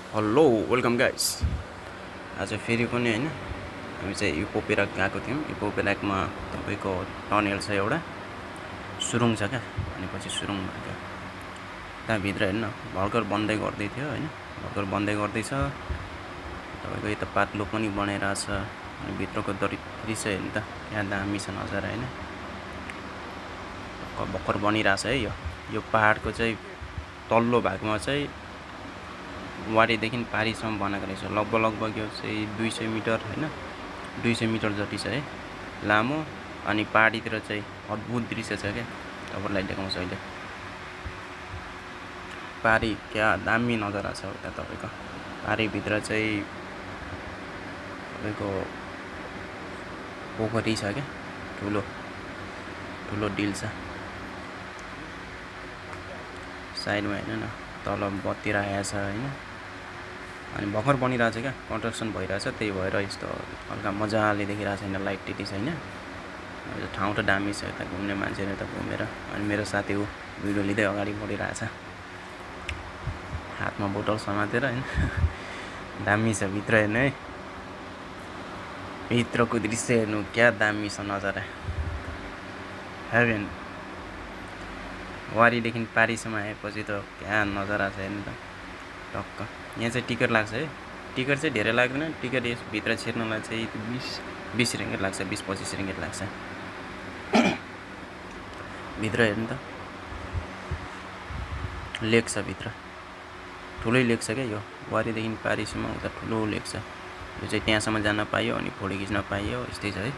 Hello welcome guys. आज फेरि पनि हैन हामी चाहिँ इपोपेराक गएको थियौँ। इपोपेराकमा तपाईँको टनेल छ, एउटा सुरुङ छ क्या। भनेपछि सुरुङ भन्थ्यो। त्यहाँभित्र हेर्न भर्खर बन्दै गर्दै थियो हैन, भर्खर बन्दै गर्दैछ। तपाईँको यता पातलो पनि बनाइरहेछ अनि भित्रको दृश्य हेर्नु त यहाँ दामी छ नजारा हैन। भर्खर बनिरहेछ है। यो पहाडको चाहिँ तल्लो भागमा चाहिँ वारीदेखि पारीसम्म बनाएको रहेछ। लगभग यो चाहिँ 200 मिटर हैन, 200 मिटर जति छ है लामो। अनि पहाडीतिर चाहिँ अद्भुत दृश्य छ क्या, तपाईँलाई देखाउँछु अहिले। पारी क्या दामी नजारा छ उता तपाईँको। पारीभित्र चाहिँ तपाईँको पोखरी छ क्या, ठुलो ठुलो डिल छ साइडमा हेर्नु न। तल बत्ती राखेको छ हैन। अनि भर्खर बनिरहेछ क्या, कन्स्ट्रक्सन भइरहेछ। त्यही भएर यस्तो हल्का मजाले देखिरहेको छैन, लाइट त्यति छैन। ठाउँ त दामी छ, यता घुम्ने मान्छेहरू त घुमेर। अनि मेरो साथी ऊ भिडियो लिँदै अगाडि बढिरहेछ, हातमा बोतल समातेर हैन। दामी छ भित्र हेर्नु है, भित्रको दृश्य हेर्नु क्या दामी छ नजारा। हेभेन। वारीदेखि पारीसम्म आएपछि त क्या नजारा छ हेर्नु त टक्क। यहाँ चाहिँ टिकट लाग्छ है। टिकट चाहिँ धेरै लाग्दैन। टिकट यसभित्र छिर्नलाई चाहिँ 20 रिङ्गिट लाग्छ, 20-25 रिङ्गिट लाग्छ। भित्र हेर्नु त लेक छ भित्र, ठुलै लेक छ क्या यो। वारीदेखि पारीसम्म उता ठुलो लेक छ। यो चाहिँ त्यहाँसम्म जान पाइयो अनि फोटो खिच्न पाइयो, यस्तै छ है।